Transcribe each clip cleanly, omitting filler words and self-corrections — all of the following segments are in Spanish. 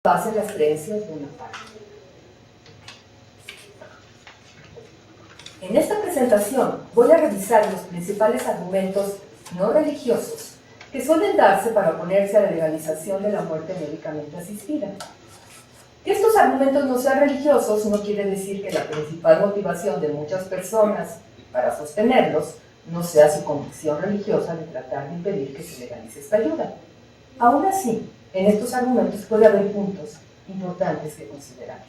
base en las creencias de una parte. En esta presentación voy a revisar los principales argumentos no religiosos que suelen darse para oponerse a la legalización de la muerte médicamente asistida. Que estos argumentos no sean religiosos no quiere decir que la principal motivación de muchas personas para sostenerlos no sea su convicción religiosa de tratar de impedir que se legalice esta ayuda. Aún así, en estos argumentos puede haber puntos importantes que considerar.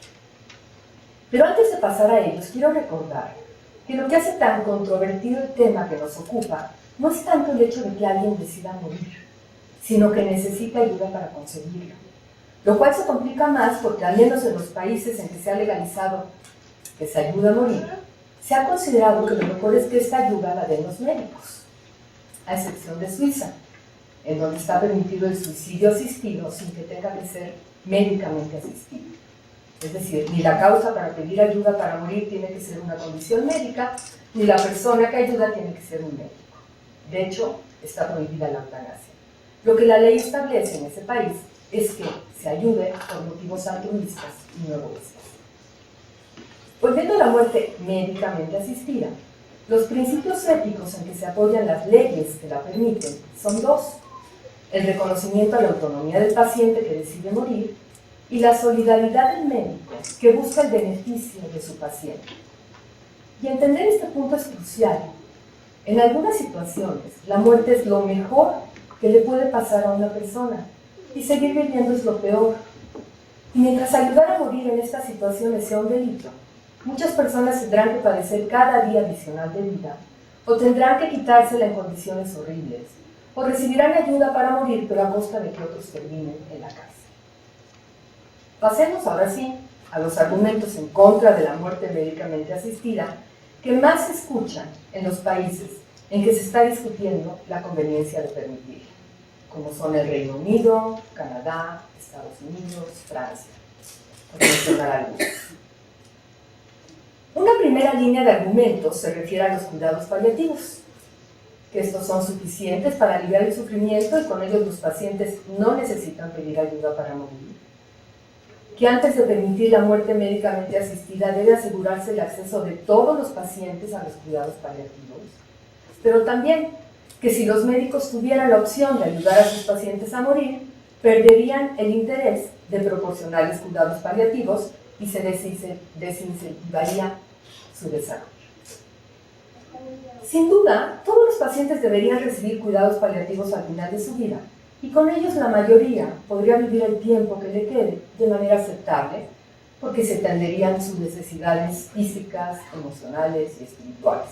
Pero antes de pasar a ellos, quiero recordar que lo que hace tan controvertido el tema que nos ocupa no es tanto el hecho de que alguien decida morir, sino que necesita ayuda para conseguirlo. Lo cual se complica más porque, al menos en los países en que se ha legalizado que se ayuda a morir, se ha considerado que lo mejor es que esta ayuda la den los médicos, a excepción de Suiza, en donde está permitido el suicidio asistido sin que tenga que ser médicamente asistido. Es decir, ni la causa para pedir ayuda para morir tiene que ser una condición médica, ni la persona que ayuda tiene que ser un médico. De hecho, está prohibida la eutanasia. Lo que la ley establece en ese país es que se ayude por motivos altruistas y no egoístas. Volviendo a la muerte médicamente asistida, los principios éticos en que se apoyan las leyes que la permiten son dos: el reconocimiento a la autonomía del paciente que decide morir y la solidaridad del médico que busca el beneficio de su paciente. Y entender este punto es crucial. En algunas situaciones, la muerte es lo mejor que le puede pasar a una persona y seguir viviendo es lo peor. Y mientras ayudar a morir en estas situaciones sea un delito, muchas personas tendrán que padecer cada día adicional de vida o tendrán que quitársela en condiciones horribles, o recibirán ayuda para morir, pero a costa de que otros terminen en la cárcel. Pasemos ahora sí a los argumentos en contra de la muerte médicamente asistida que más se escuchan en los países en que se está discutiendo la conveniencia de permitirla, como son el Reino Unido, Canadá, Estados Unidos, Francia, por mencionar algunos. Una primera línea de argumentos se refiere a los cuidados paliativos, que estos son suficientes para aliviar el sufrimiento y con ellos los pacientes no necesitan pedir ayuda para morir. Que antes de permitir la muerte médicamente asistida debe asegurarse el acceso de todos los pacientes a los cuidados paliativos. Pero también que si los médicos tuvieran la opción de ayudar a sus pacientes a morir, perderían el interés de proporcionarles cuidados paliativos y se desincentivaría su desarrollo. Sin duda, todos los pacientes deberían recibir cuidados paliativos al final de su vida, y con ellos la mayoría podría vivir el tiempo que le quede de manera aceptable, porque se atenderían sus necesidades físicas, emocionales y espirituales.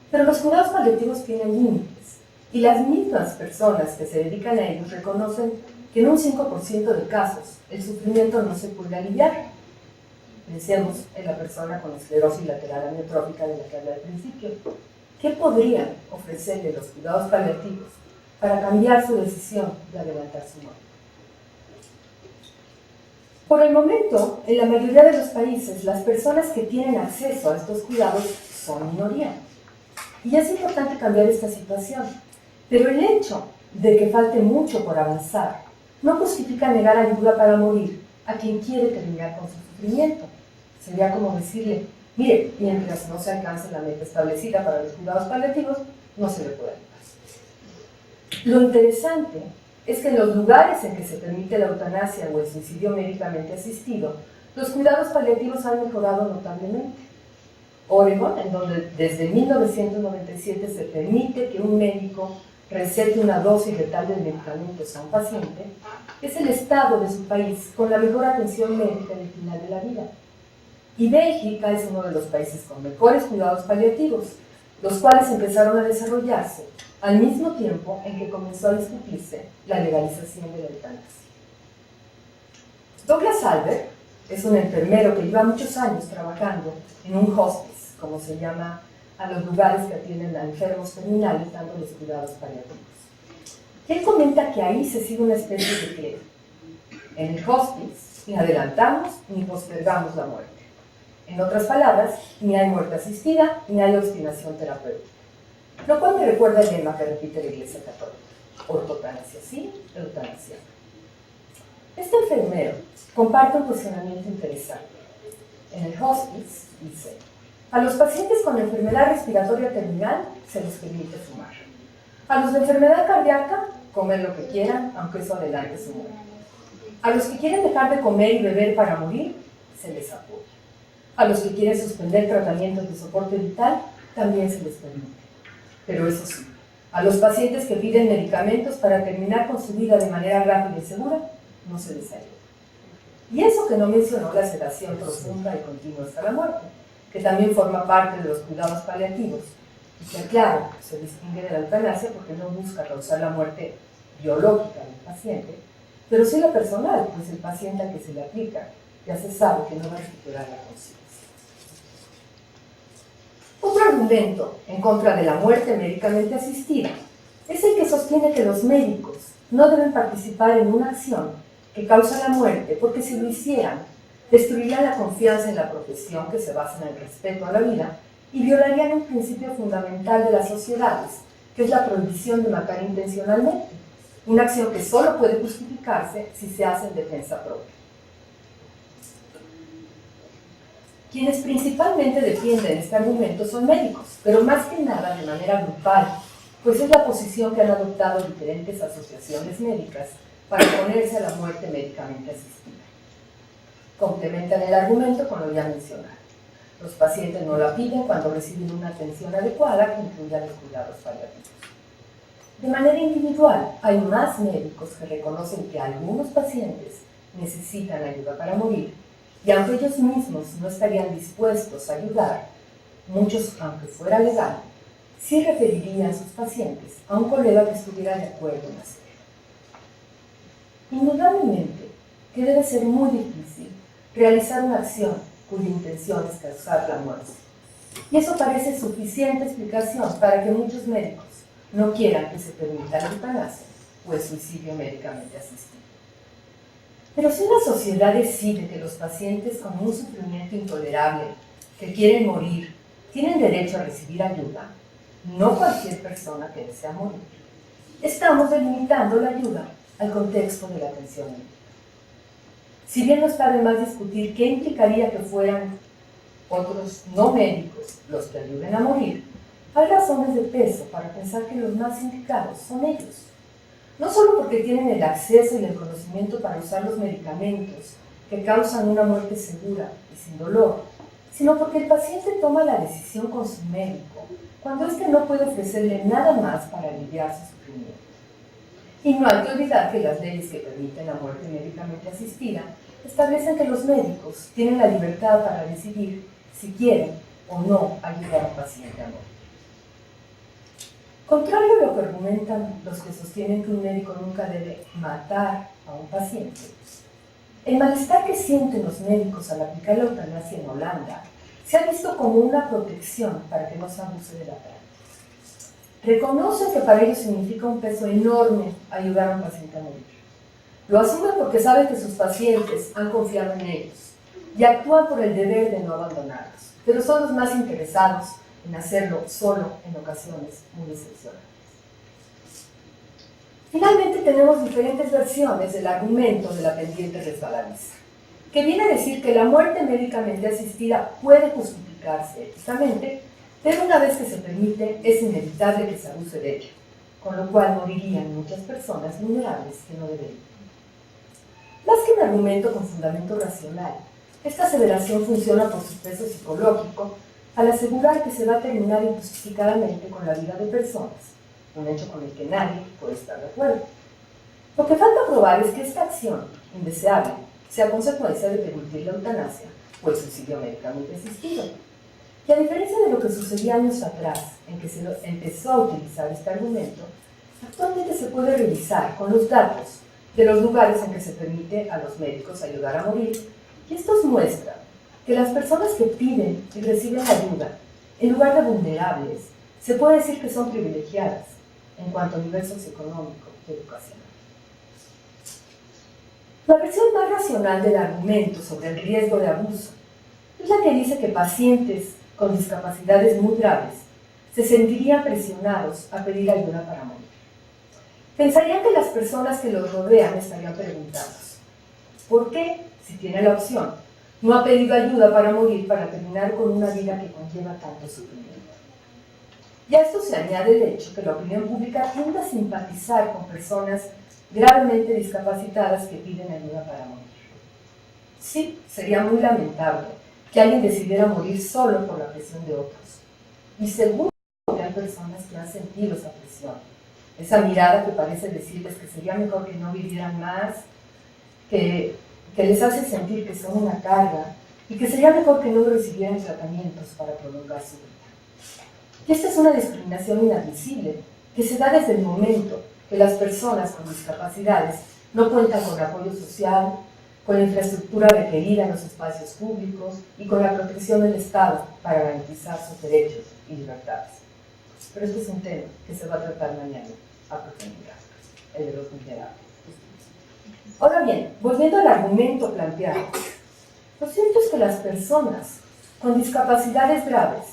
Pero los cuidados paliativos tienen límites, y las mismas personas que se dedican a ellos reconocen que en un 5% de casos el sufrimiento no se puede aliviar. Pensemos en la persona con esclerosis lateral amiotrófica de la que hablé al principio. ¿Qué podrían ofrecerle los cuidados paliativos para cambiar su decisión de adelantar su muerte? Por el momento, en la mayoría de los países, las personas que tienen acceso a estos cuidados son minoría. Y es importante cambiar esta situación. Pero el hecho de que falte mucho por avanzar no justifica negar ayuda para morir a quien quiere terminar con su sufrimiento. Sería como decirle: mire, mientras no se alcance la meta establecida para los cuidados paliativos, no se le puede ayudar. Lo interesante es que en los lugares en que se permite la eutanasia o el suicidio médicamente asistido, los cuidados paliativos han mejorado notablemente. Oregon, en donde desde 1997 se permite que un médico recete una dosis letal de medicamentos a un paciente, es el estado de su país con la mejor atención médica al final de la vida. Y Bélgica es uno de los países con mejores cuidados paliativos, los cuales empezaron a desarrollarse al mismo tiempo en que comenzó a discutirse la legalización de la eutanasia. Douglas Albert es un enfermero que lleva muchos años trabajando en un hospice, como se llama a los lugares que atienden a enfermos terminales dándoles cuidados paliativos. Él comenta que ahí se sigue una especie de credo. En el hospice ni adelantamos ni postergamos la muerte. En otras palabras, ni hay muerte asistida ni hay obstinación terapéutica. Lo cual me recuerda el lema que repite la Iglesia Católica: ortotanasia sí, eutanasia no. Este enfermero comparte un cuestionamiento interesante. En el hospice dice: a los pacientes con enfermedad respiratoria terminal se les permite fumar. A los de enfermedad cardíaca, comer lo que quieran, aunque eso adelante su muerte. A los que quieren dejar de comer y beber para morir, se les apoya. A los que quieren suspender tratamientos de soporte vital, también se les permite. Pero eso sí, a los pacientes que piden medicamentos para terminar con su vida de manera rápida y segura, no se les ayuda. Y eso que no mencionó la sedación profunda y continua hasta la muerte, que también forma parte de los cuidados paliativos. Y que, claro, se distingue de la eutanasia porque no busca causar la muerte biológica del paciente, pero sí la personal, pues el paciente al que se le aplica ya se sabe que no va a recuperar la conciencia. Otro argumento en contra de la muerte médicamente asistida es el que sostiene que los médicos no deben participar en una acción que causa la muerte, porque si lo hicieran, destruirían la confianza en la profesión que se basa en el respeto a la vida y violarían un principio fundamental de las sociedades, que es la prohibición de matar intencionalmente, una acción que solo puede justificarse si se hace en defensa propia. Quienes principalmente defienden este argumento son médicos, pero más que nada de manera grupal, pues es la posición que han adoptado diferentes asociaciones médicas para oponerse a la muerte médicamente asistida. Complementan el argumento con lo ya mencionado. Los pacientes no la piden cuando reciben una atención adecuada que incluya los cuidados paliativos. De manera individual, hay más médicos que reconocen que algunos pacientes necesitan ayuda para morir, y aunque ellos mismos no estarían dispuestos a ayudar, muchos, aunque fuera legal, sí referirían a sus pacientes a un colega que estuviera de acuerdo en hacerlo. Indudablemente que debe ser muy difícil realizar una acción cuya intención es causar la muerte. Y eso parece suficiente explicación para que muchos médicos no quieran que se permita la eutanasia o el suicidio médicamente asistido. Pero si una sociedad decide que los pacientes con un sufrimiento intolerable, que quieren morir, tienen derecho a recibir ayuda, no cualquier persona que desea morir, estamos delimitando la ayuda al contexto de la atención médica. Si bien no está de más discutir qué implicaría que fueran otros no médicos los que ayuden a morir, hay razones de peso para pensar que los más indicados son ellos. No solo porque tienen el acceso y el conocimiento para usar los medicamentos que causan una muerte segura y sin dolor, sino porque el paciente toma la decisión con su médico cuando éste no puede ofrecerle nada más para aliviar su sufrimiento. Y no hay que olvidar que las leyes que permiten la muerte médicamente asistida establecen que los médicos tienen la libertad para decidir si quieren o no ayudar a un paciente a morir. Contrario a lo que argumentan los que sostienen que un médico nunca debe matar a un paciente, el malestar que sienten los médicos al aplicar la eutanasia en Holanda se ha visto como una protección para que no se abuse de la práctica. Reconocen que para ellos significa un peso enorme ayudar a un paciente a morir. Lo asumen porque saben que sus pacientes han confiado en ellos y actúan por el deber de no abandonarlos, pero son los más interesados en hacerlo solo en ocasiones muy excepcionales. Finalmente tenemos diferentes versiones del argumento de la pendiente resbaladiza, que viene a decir que la muerte médicamente asistida puede justificarse éticamente, pero una vez que se permite es inevitable que se abuse de ella, con lo cual morirían muchas personas vulnerables que no deberían. Más que un argumento con fundamento racional, esta aseveración funciona por su peso psicológico al asegurar que se va a terminar injustificadamente con la vida de personas, un hecho con el que nadie puede estar de acuerdo. Lo que falta probar es que esta acción indeseable sea consecuencia de permitir la eutanasia o el suicidio médicamente asistido. Y a diferencia de lo que sucedía años atrás, en que se empezó a utilizar este argumento, actualmente se puede revisar con los datos de los lugares en que se permite a los médicos ayudar a morir, y estos muestran que las personas que piden y reciben ayuda, en lugar de vulnerables, se puede decir que son privilegiadas en cuanto a nivel socioeconómico y educacional. La versión más racional del argumento sobre el riesgo de abuso es la que dice que pacientes con discapacidades muy graves se sentirían presionados a pedir ayuda para morir. Pensarían que las personas que los rodean estarían preguntados: ¿Por qué, si tiene la opción, no ha pedido ayuda para morir, para terminar con una vida que conlleva tanto sufrimiento? Y a esto se añade el hecho que la opinión pública tiende a simpatizar con personas gravemente discapacitadas que piden ayuda para morir. Sí, sería muy lamentable que alguien decidiera morir solo por la presión de otros. Y seguro que hay personas que han sentido esa presión, esa mirada que parece decirles que sería mejor que no vivieran más, que les hace sentir que son una carga y que sería mejor que no recibieran tratamientos para prolongar su vida. Y esta es una discriminación inadmisible que se da desde el momento que las personas con discapacidades no cuentan con apoyo social, con la infraestructura requerida en los espacios públicos y con la protección del Estado para garantizar sus derechos y libertades. Pero este es un tema que se va a tratar mañana a profundidad, el de los vulnerables. Ahora bien, volviendo al argumento planteado, lo cierto es que las personas con discapacidades graves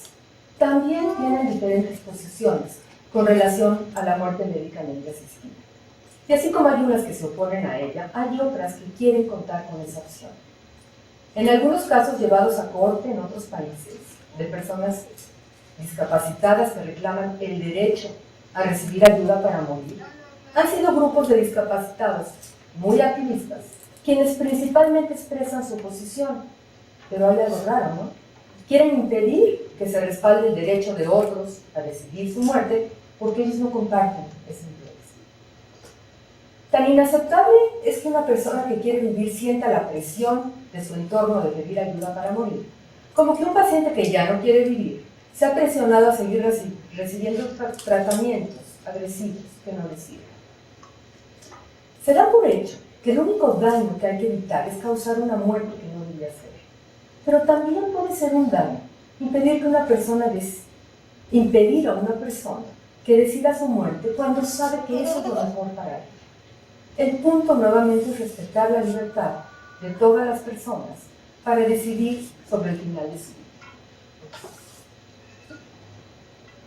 también tienen diferentes posiciones con relación a la muerte médicamente asistida. Y así como hay unas que se oponen a ella, hay otras que quieren contar con esa opción. En algunos casos llevados a corte en otros países, de personas discapacitadas que reclaman el derecho a recibir ayuda para morir, han sido grupos de discapacitados muy activistas, quienes principalmente expresan su posición, pero hay algo raro, ¿no? Quieren impedir que se respalde el derecho de otros a decidir su muerte porque ellos no comparten ese interés. Tan inaceptable es que una persona que quiere vivir sienta la presión de su entorno de pedir ayuda para morir, como que un paciente que ya no quiere vivir se ha presionado a seguir recibiendo tratamientos agresivos que no le sirven. Se da por hecho que el único daño que hay que evitar es causar una muerte que no debía ser. Pero también puede ser un daño impedir a una persona que decida su muerte cuando sabe que eso es lo mejor para él. El punto nuevamente es respetar la libertad de todas las personas para decidir sobre el final de su vida.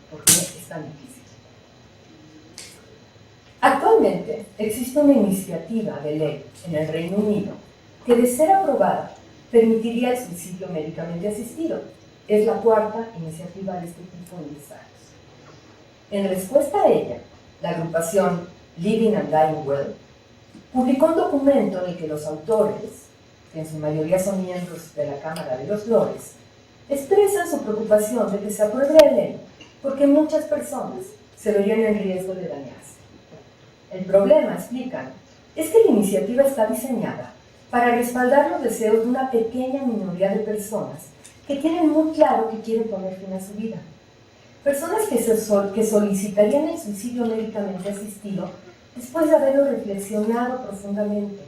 ¿Por qué es tan difícil? Actualmente existe una iniciativa de ley en el Reino Unido que, de ser aprobada, permitiría el suicidio médicamente asistido. Es la cuarta iniciativa de este tipo en 10 años. En respuesta a ella, la agrupación Living and Dying Well publicó un documento en el que los autores, que en su mayoría son miembros de la Cámara de los Lores, expresan su preocupación de que se apruebe la ley porque muchas personas se verían en riesgo de dañarse. El problema, explican, es que la iniciativa está diseñada para respaldar los deseos de una pequeña minoría de personas que tienen muy claro que quieren poner fin a su vida. Personas que solicitarían el suicidio médicamente asistido después de haberlo reflexionado profundamente,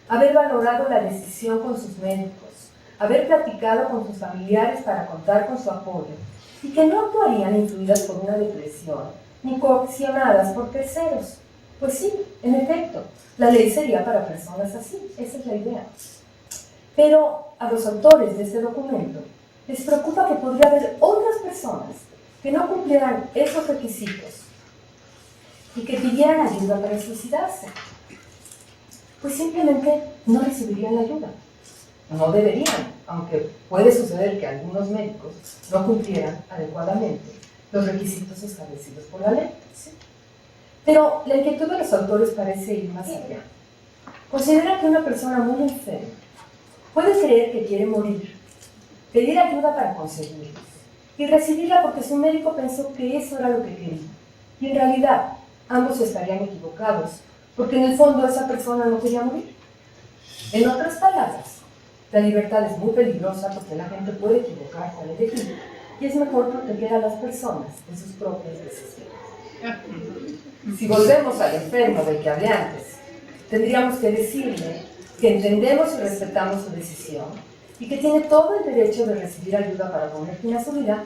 haber valorado la decisión con sus médicos, haber platicado con sus familiares para contar con su apoyo y que no actuarían influidas por una depresión ni coaccionadas por terceros. Pues sí, en efecto, la ley sería para personas así, esa es la idea. Pero a los autores de este documento les preocupa que podría haber otras personas que no cumplieran esos requisitos y que pidieran ayuda para suicidarse. Pues simplemente no recibirían la ayuda. No deberían, aunque puede suceder que algunos médicos no cumplieran adecuadamente los requisitos establecidos por la ley. ¿Sí? Pero la inquietud de los autores parece ir más allá. Considera que una persona muy enferma puede creer que quiere morir, pedir ayuda para conseguirlo y recibirla porque su médico pensó que eso era lo que quería. Y en realidad, ambos estarían equivocados, porque en el fondo esa persona no quería morir. En otras palabras, la libertad es muy peligrosa porque la gente puede equivocarse al elegir y es mejor proteger a las personas de sus propias decisiones. Si volvemos al enfermo del que hablé antes, tendríamos que decirle que entendemos y respetamos su decisión y que tiene todo el derecho de recibir ayuda para poner fin a su vida,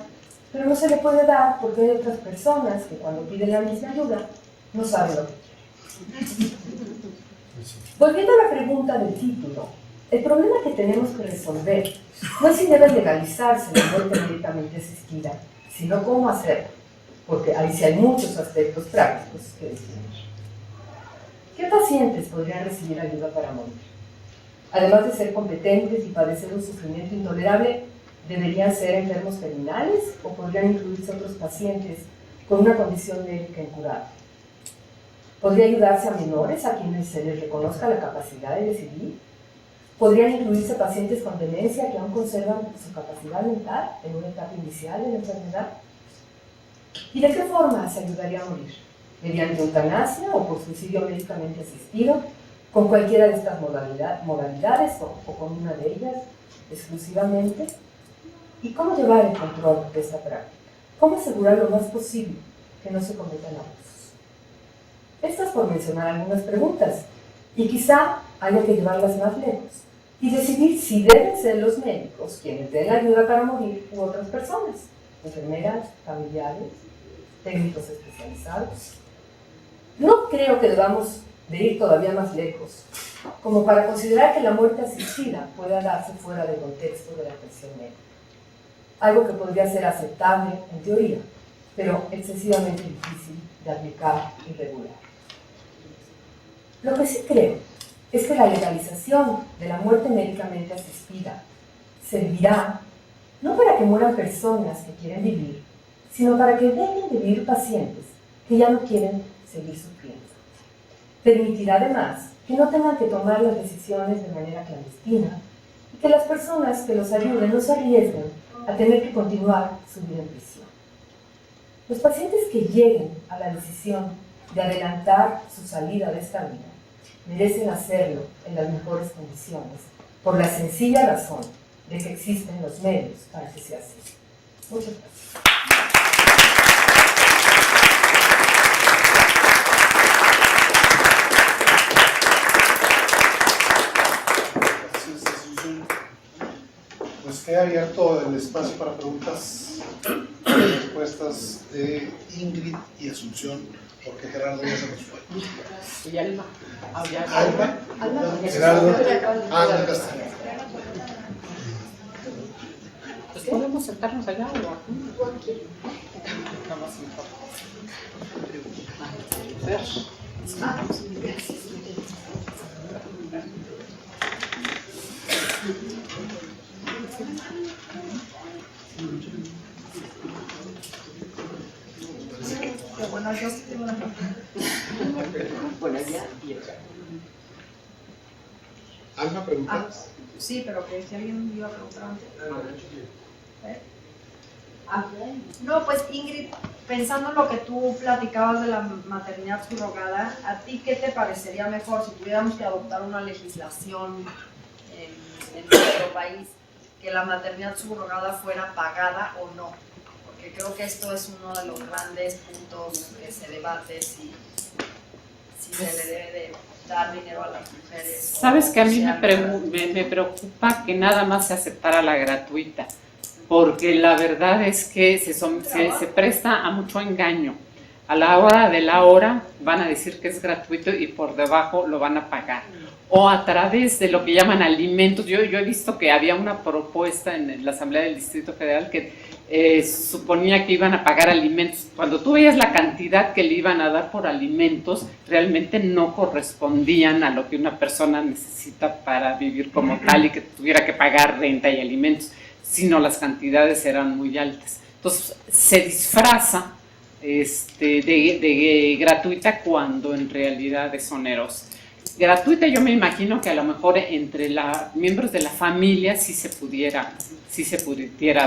pero no se le puede dar porque hay otras personas que cuando piden la misma ayuda no saben lo que quieren. Volviendo a la pregunta del título, el problema que tenemos que resolver no es si debe legalizarse la muerte médicamente asistida, sino cómo hacerlo, porque ahí sí hay muchos aspectos prácticos que definir. ¿Qué pacientes podrían recibir ayuda para morir? Además de ser competentes y padecer un sufrimiento intolerable, ¿deberían ser enfermos terminales o podrían incluirse otros pacientes con una condición médica incurable? ¿Podría ayudarse a menores a quienes se les reconozca la capacidad de decidir? ¿Podrían incluirse pacientes con demencia que aún conservan su capacidad mental en una etapa inicial de la enfermedad? ¿Y de qué forma se ayudaría a morir? ¿Mediante eutanasia o por suicidio médicamente asistido? ¿Con cualquiera de estas modalidades o con una de ellas exclusivamente? ¿Y cómo llevar el control de esta práctica? ¿Cómo asegurar lo más posible que no se cometan abusos? Estas por mencionar algunas preguntas, y quizá haya que llevarlas más lejos y decidir si deben ser los médicos quienes den la ayuda para morir u otras personas, enfermeras, familiares, técnicos especializados. No creo que debamos de ir todavía más lejos, como para considerar que la muerte asistida pueda darse fuera del contexto de la atención médica. Algo que podría ser aceptable en teoría, pero excesivamente difícil de aplicar y regular. Lo que sí creo es que la legalización de la muerte médicamente asistida servirá no para que mueran personas que quieren vivir, sino para que dejen de vivir pacientes que ya no quieren seguir sufriendo. Permitirá además que no tengan que tomar las decisiones de manera clandestina y que las personas que los ayuden no se arriesguen a tener que continuar su vida en prisión. Los pacientes que lleguen a la decisión de adelantar su salida de esta vida merecen hacerlo en las mejores condiciones, por la sencilla razón de que existen los medios para que sea así. Muchas gracias. Pues queda abierto el espacio para preguntas y respuestas de Ingrid y Asunción, porque Gerardo ya se nos fue. Y Alma. Gerardo. Alma Castaño. Pues podemos sentarnos allá o aquí. Nada más Bueno, yo tengo una pregunta. Bueno, ya y acá. ¿Alma pregunta? Sí, pero que si alguien me iba a preguntar antes. No, pues Ingrid, pensando en lo que tú platicabas de la maternidad subrogada, ¿a ti qué te parecería mejor si tuviéramos que adoptar una legislación en nuestro país que la maternidad subrogada fuera pagada o no? Porque creo que esto es uno de los grandes puntos que se debate si se le debe de dar dinero a las mujeres. Sabes que a mí me preocupa que nada más se aceptara la gratuita, porque la verdad es que se presta a mucho engaño. A la hora de la hora van a decir que es gratuito y por debajo lo van a pagar. O a través de lo que llaman alimentos. Yo he visto que había una propuesta en la Asamblea del Distrito Federal que suponía que iban a pagar alimentos. Cuando tú veías la cantidad que le iban a dar por alimentos, realmente no correspondían a lo que una persona necesita para vivir como tal y que tuviera que pagar renta y alimentos, sino las cantidades eran muy altas. Entonces se disfraza de gratuita cuando en realidad es onerosa. Gratuita, yo me imagino que a lo mejor entre miembros de la familia sí se pudiera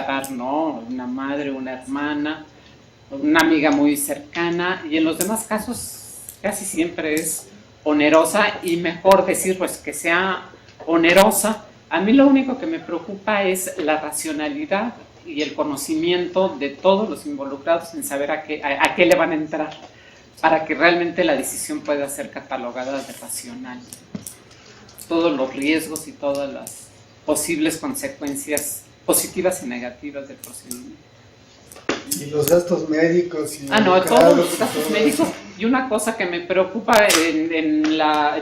dar, ¿no? Una madre, una hermana, una amiga muy cercana, y en los demás casos casi siempre es onerosa, y mejor decir pues que sea onerosa. A mí lo único que me preocupa es la racionalidad y el conocimiento de todos los involucrados en saber a qué le van a entrar, para que realmente la decisión pueda ser catalogada de racional. Todos los riesgos y todas las posibles consecuencias positivas y negativas del procedimiento. Y los gastos médicos. No, todos los gastos médicos. Y una cosa que me preocupa en la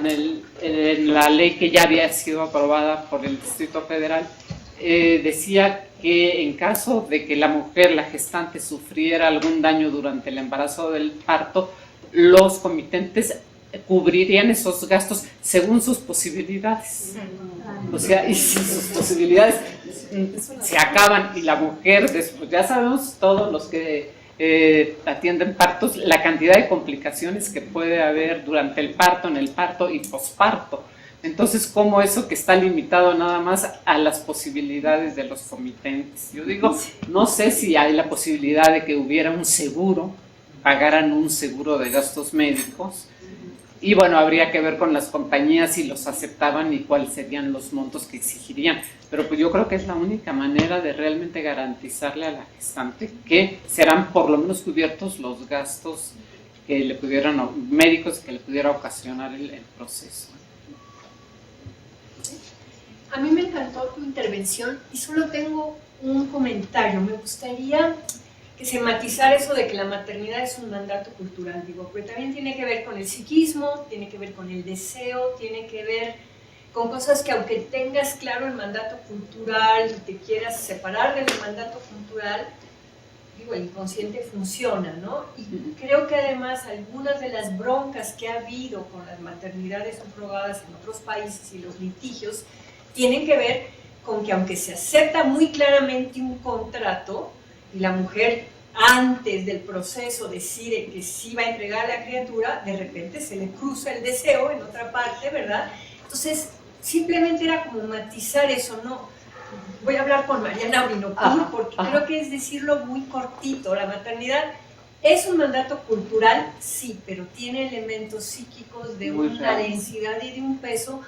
ley que ya había sido aprobada por el Distrito Federal, decía que en caso de que la mujer, la gestante, sufriera algún daño durante el embarazo o del parto, los comitentes cubrirían esos gastos según sus posibilidades. O sea, y si sus posibilidades se acaban y la mujer, después, ya sabemos todos los que atienden partos, la cantidad de complicaciones que puede haber durante el parto, en el parto y posparto. Entonces, ¿cómo eso que está limitado nada más a las posibilidades de los comitentes? Yo digo, no sé si hay la posibilidad de que hubiera un seguro, pagaran un seguro de gastos médicos, y bueno, habría que ver con las compañías si los aceptaban y cuáles serían los montos que exigirían. Pero pues yo creo que es la única manera de realmente garantizarle a la gestante que serán por lo menos cubiertos los gastos que le pudieran, médicos que le pudiera ocasionar el proceso. A mí me encantó tu intervención y solo tengo un comentario. Me gustaría que se matizara eso de que la maternidad es un mandato cultural, digo, porque también tiene que ver con el psiquismo, tiene que ver con el deseo, tiene que ver con cosas que aunque tengas claro el mandato cultural y te quieras separar del mandato cultural, digo, el inconsciente funciona, ¿no? Y creo que además algunas de las broncas que ha habido con las maternidades subrogadas en otros países y los litigios tienen que ver con que aunque se acepta muy claramente un contrato y la mujer antes del proceso decide que sí va a entregar a la criatura, de repente se le cruza el deseo en otra parte, ¿verdad? Entonces, simplemente era como matizar eso, ¿no? Voy a hablar con Mariana Orinoco, porque creo que es decirlo muy cortito. La maternidad es un mandato cultural, sí, pero tiene elementos psíquicos de una densidad y de un peso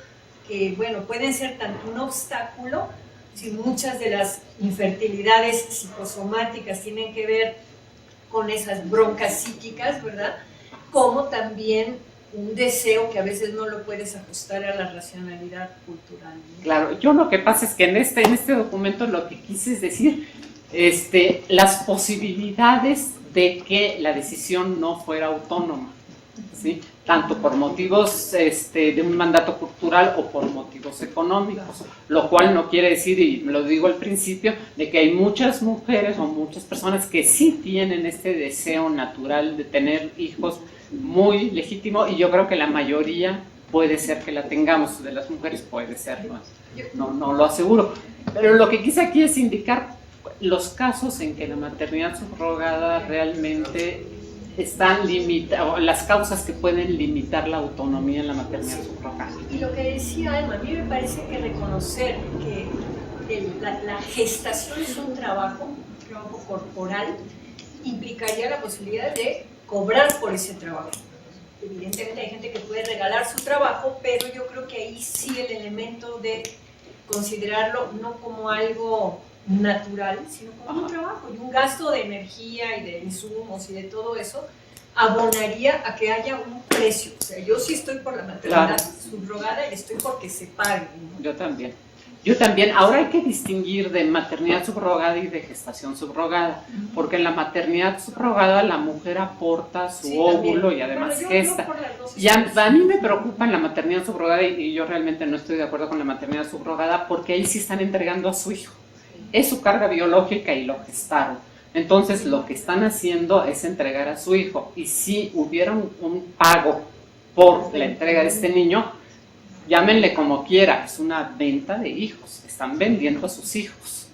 que, bueno, pueden ser tanto un obstáculo, si muchas de las infertilidades psicosomáticas tienen que ver con esas broncas psíquicas, ¿verdad? Como también un deseo que a veces no lo puedes ajustar a la racionalidad cultural, ¿no? Claro, yo lo que pasa es que en este documento lo que quise es decir, las posibilidades de que la decisión no fuera autónoma, ¿sí? Tanto por motivos de un mandato cultural o por motivos económicos, lo cual no quiere decir, y lo digo al principio, de que hay muchas mujeres o muchas personas que sí tienen este deseo natural de tener hijos muy legítimo, y yo creo que la mayoría puede ser que la tengamos, de las mujeres puede ser, no lo aseguro, pero lo que quise aquí es indicar los casos en que la maternidad subrogada realmente están limitadas, las causas que pueden limitar la autonomía en la maternidad subrogada. Y lo que decía Alma, a mí me parece que reconocer que la gestación es un trabajo corporal, implicaría la posibilidad de cobrar por ese trabajo. Evidentemente hay gente que puede regalar su trabajo, pero yo creo que ahí sí el elemento de considerarlo no como algo natural, sino como un trabajo y un gasto de energía y de insumos y de todo eso abonaría a que haya un precio. O sea, yo sí estoy por la maternidad subrogada y estoy porque se pague, ¿no? Yo también. Ahora hay que distinguir de maternidad subrogada y de gestación subrogada, porque en la maternidad subrogada la mujer aporta su óvulo también, y además gesta. Y a mí me preocupa en la maternidad subrogada, y yo realmente no estoy de acuerdo con la maternidad subrogada, porque ahí sí están entregando a su hijo. Es su carga biológica y lo gestaron. Entonces lo que están haciendo es entregar a su hijo, y si hubiera un pago por la entrega de este niño, llámenle como quiera, es una venta de hijos, están vendiendo a sus hijos.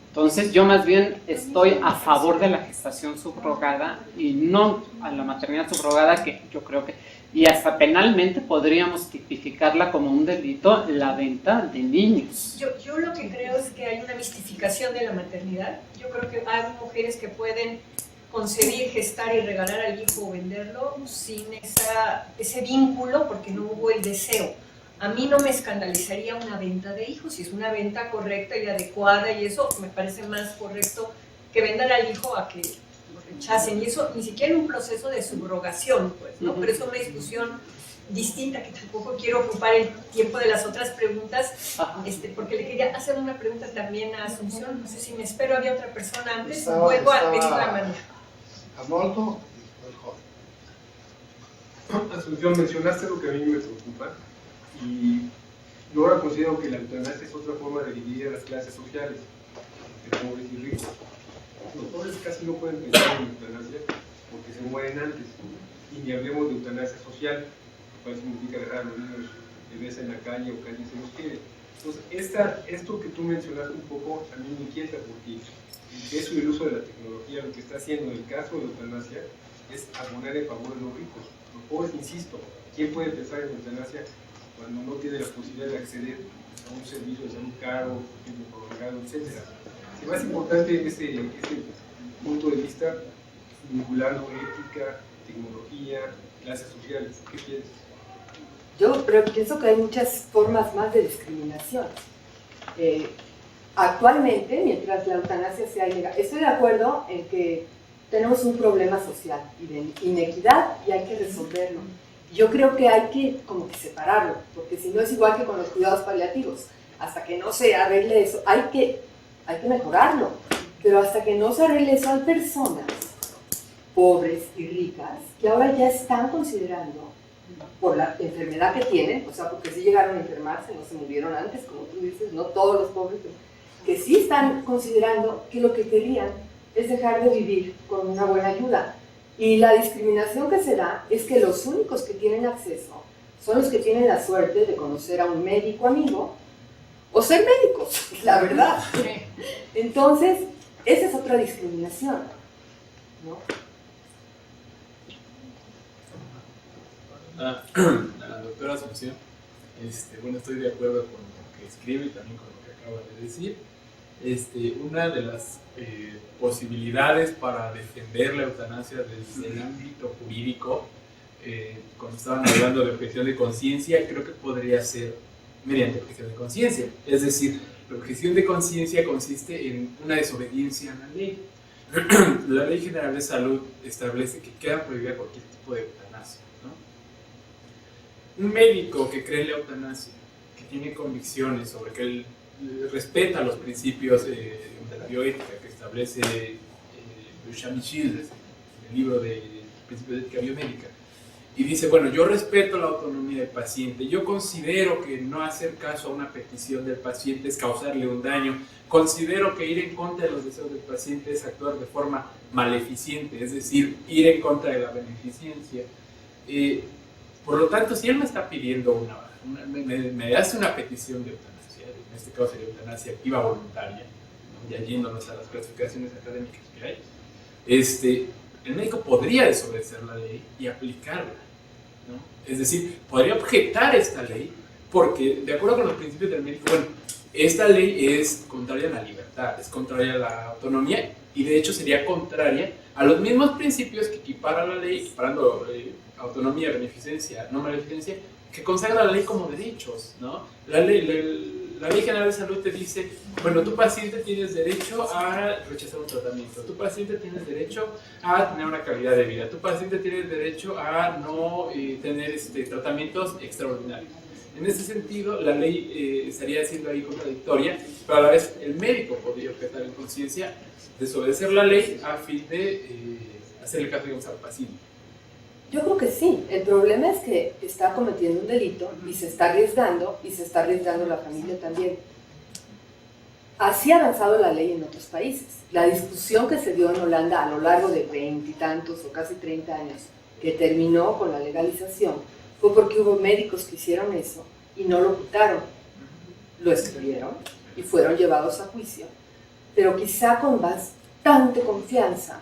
Entonces yo más bien estoy a favor de la gestación subrogada y no a la maternidad subrogada, que yo creo que, y hasta penalmente podríamos tipificarla como un delito, la venta de niños. Yo lo que creo es que hay una mistificación de la maternidad. Yo creo que hay mujeres que pueden concebir, gestar y regalar al hijo o venderlo sin ese vínculo, porque no hubo el deseo. A mí no me escandalizaría una venta de hijos, si es una venta correcta y adecuada, y eso me parece más correcto que vendan al hijo a que lo rechacen, y eso ni siquiera en un proceso de subrogación, pues, ¿no? Pero es una discusión distinta, que tampoco quiero ocupar el tiempo de las otras preguntas, porque le quería hacer una pregunta también a Asunción. No sé si me espero, había otra persona antes, luego a pedir la mano. Arnoldo y el joven. Asunción, mencionaste lo que a mí me preocupa, y yo ahora considero que la eutanasia es otra forma de dividir a las clases sociales, de pobres y ricos. Los pobres casi no pueden pensar en eutanasia porque se mueren antes, y ni hablemos de eutanasia social, cual significa dejar a los niños bebés en la calle o que alguien se los quiere. Entonces, esto que tú mencionaste un poco a mí me inquieta porque eso y el uso de la tecnología lo que está haciendo en el caso de la eutanasia es abonar en favor de los ricos. Los pobres, insisto, ¿quién puede pensar en eutanasia cuando no tiene la posibilidad de acceder a un servicio de salud caro, tiempo prolongado, etcétera? Es más importante ese punto de vista vinculando ética, tecnología, clases sociales. ¿Qué piensas? Pero pienso que hay muchas formas más de discriminación. Actualmente, mientras la eutanasia sea ilegal, estoy de acuerdo en que tenemos un problema social y de inequidad y hay que resolverlo. Yo creo que hay que como que separarlo, porque si no es igual que con los cuidados paliativos. Hasta que no se arregle eso, hay que mejorarlo, pero hasta que no se arregle eso hay personas pobres y ricas que ahora ya están considerando por la enfermedad que tienen, o sea, porque sí llegaron a enfermarse, no se murieron antes, como tú dices, no todos los pobres, que sí están considerando que lo que querían es dejar de vivir con una buena ayuda. Y la discriminación que se da es que los únicos que tienen acceso son los que tienen la suerte de conocer a un médico amigo o ser médicos, la verdad. Entonces, esa es otra discriminación, ¿no? La doctora Asunción, bueno, estoy de acuerdo con lo que escribe y también con lo que acaba de decir. Una de las posibilidades para defender la eutanasia desde el ámbito jurídico, cuando estaban hablando de objeción de conciencia, creo que podría ser mediante objeción de conciencia. Es decir, la objeción de conciencia consiste en una desobediencia a la ley. La Ley General de Salud establece que queda prohibida cualquier tipo de eutanasia, ¿no? Un médico que cree en la eutanasia, que tiene convicciones sobre que él respeta los principios de la bioética que establece Duchamp y Childress, el libro de Principios de Ética Biomédica, y dice, bueno, yo respeto la autonomía del paciente, yo considero que no hacer caso a una petición del paciente es causarle un daño, considero que ir en contra de los deseos del paciente es actuar de forma maleficiente, es decir, ir en contra de la beneficencia. Por lo tanto, si él me está pidiendo me hace una petición de eutanasia, en este caso sería eutanasia activa voluntaria, ¿no? Ya yéndonos a las clasificaciones académicas que hay, el médico podría desobedecer la ley y aplicarla, ¿no? Es decir, podría objetar esta ley porque, de acuerdo con los principios del médico, bueno, esta ley es contraria a la libertad, es contraria a la autonomía y de hecho sería contraria a los mismos principios que equipara la ley, equiparando autonomía, beneficencia, no maleficencia, que consagra la ley como derechos, ¿no? La ley General de Salud te dice, bueno, tu paciente tienes derecho a rechazar un tratamiento, tu paciente tienes derecho a tener una calidad de vida, tu paciente tiene derecho a no tener tratamientos extraordinarios. En ese sentido, la ley estaría siendo ahí contradictoria, pero a la vez el médico podría objetar en conciencia, desobedecer la ley a fin de hacerle caso, digamos, al paciente. Yo creo que sí. El problema es que está cometiendo un delito y se está arriesgando la familia también. Así ha avanzado la ley en otros países. La discusión que se dio en Holanda a lo largo de 20 y tantos o casi 30 años, que terminó con la legalización, fue porque hubo médicos que hicieron eso y no lo quitaron. Lo escribieron y fueron llevados a juicio, pero quizá con bastante confianza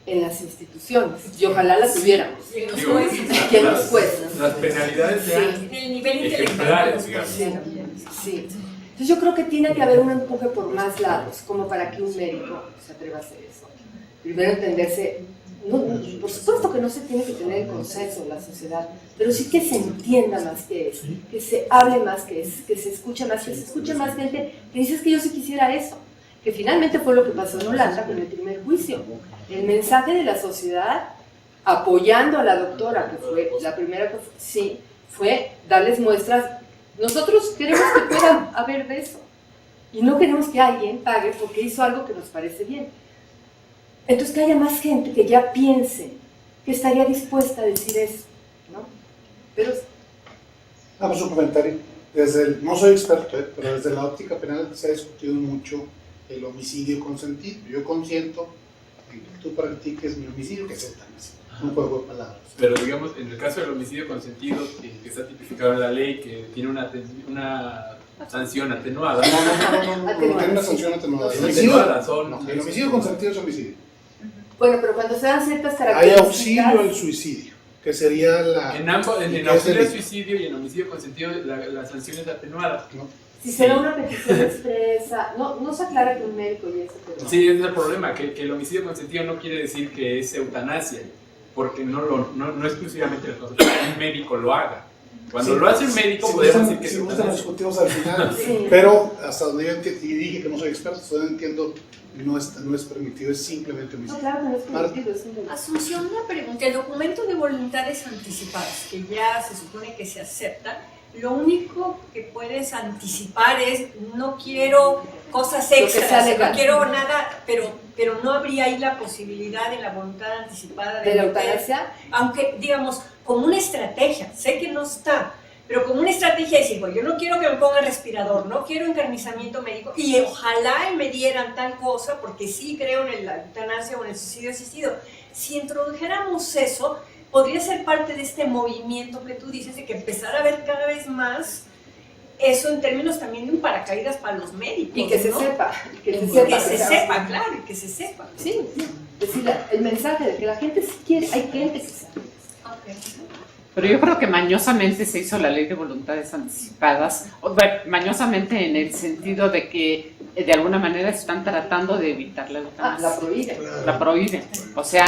en las instituciones, y ojalá las tuviéramos. Y en los jueces. Y en los jueces. Las penalidades sean En el nivel intelectual. ejemplares, digamos. Sí. Entonces yo creo que tiene que haber un empuje por más lados, como para que un médico se atreva a hacer eso. Primero entenderse, por supuesto que no se tiene que tener el consenso en la sociedad, pero sí que se entienda más que es, que se hable más que es, que se escuche más, que se escuche más gente que dice es que yo sí quisiera eso, que finalmente fue lo que pasó en Holanda con el primer juicio. El mensaje de la sociedad apoyando a la doctora, que fue la primera que fue darles muestras. Nosotros queremos que pueda haber de eso y no queremos que alguien pague porque hizo algo que nos parece bien. Entonces que haya más gente que ya piense que estaría dispuesta a decir eso, ¿no? Pero Vamos a un comentario. No soy experto, pero desde la óptica penal se ha discutido mucho el homicidio consentido. Yo consiento en que tú practiques mi homicidio, que es eutanasia. un juego de palabras. Pero digamos, en el caso del homicidio consentido, que está tipificado en la ley, que tiene una sanción atenuada. No tiene una sanción atenuada. El homicidio consentido es homicidio. Bueno, pero cuando se dan ciertas Hay características... auxilio al suicidio, que sería la... En ambos, en auxilio al suicidio y en homicidio consentido, la sanción es atenuada. ¿no? Si se da una petición expresa, no se aclara que un médico y eso, pero... Sí, ese es el problema, que el homicidio consentido no quiere decir que es eutanasia, porque no exclusivamente el médico lo haga. Cuando lo hace el médico, podemos decir que es lo eutanasia. discutimos al final, Sí. pero hasta donde yo entiendo, y dije que no soy experto, hasta donde entiendo, no es permitido, es simplemente No, homicidio. claro que no es permitido, es un delito. Asunción, una pregunta. El documento de voluntades anticipadas, que ya se supone que se acepta, lo único que puedes anticipar es no quiero cosas Lo que extras, sea legal. no quiero nada, pero no habría ahí la posibilidad de la voluntad anticipada ¿De la meter, eutanasia? aunque digamos como una estrategia, sé que no está, pero como una estrategia de decir, bueno, yo no quiero que me pongan respirador, no quiero encarnizamiento médico y ojalá me dieran tal cosa porque sí creo en la eutanasia o en el suicidio asistido. Si introdujéramos eso, podría ser parte de este movimiento que tú dices de que empezar a ver cada vez más eso en términos también de un paracaídas para los médicos. Y que se ¿no? sepa. Y que se Y sepa. que se sepa, claro, y que se sepa. Sí, sí. Es decir, el mensaje de que la gente sí quiere, hay gente que sabe. Okay. Pero yo creo que mañosamente se hizo la ley de voluntades anticipadas, bueno, mañosamente en el sentido de que de alguna manera están tratando de evitar la eutanasia. La prohíbe. La prohíben. O sea,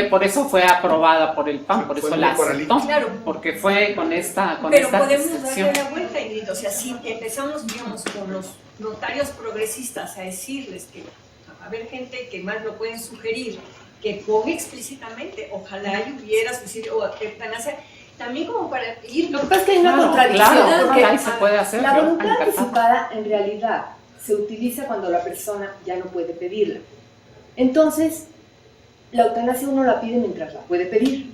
por eso fue aprobada por el PAN, por eso la aceptó. Claro. Porque fue con esta Pero podemos decisión. darle la vuelta, Ingrid. O sea, si empezamos, digamos, con los notarios progresistas a decirles que va a haber gente que más lo pueden sugerir, que ponga explícitamente, ojalá y hubiera suicidio o eutanasia, también como para ir... Lo que pasa es que hay una Claro, contradicción. claro, porque ahí se puede hacer. la yo voluntad encantada. anticipada en realidad se utiliza cuando la persona ya no puede pedirla. Entonces, la eutanasia uno la pide mientras la puede pedir.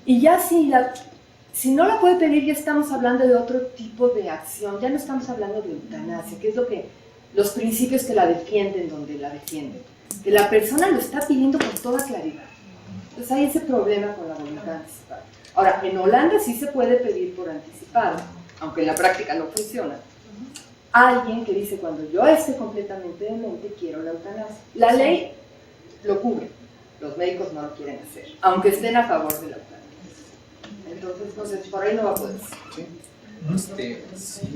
Y ya si no la puede pedir, ya estamos hablando de otro tipo de acción, ya no estamos hablando de eutanasia, que es lo que los principios que la defienden, donde la defienden. Que la persona lo está pidiendo con toda claridad. Entonces hay ese problema con la voluntad anticipada. Ahora, en Holanda sí se puede pedir por anticipado, aunque en la práctica no funciona. Alguien que dice, cuando yo esté completamente demente, quiero la eutanasia. La ley lo cubre, los médicos no lo quieren hacer, aunque estén a favor de la eutanasia. Entonces, por ahí no va a poder ser. ¿Sí? Sí.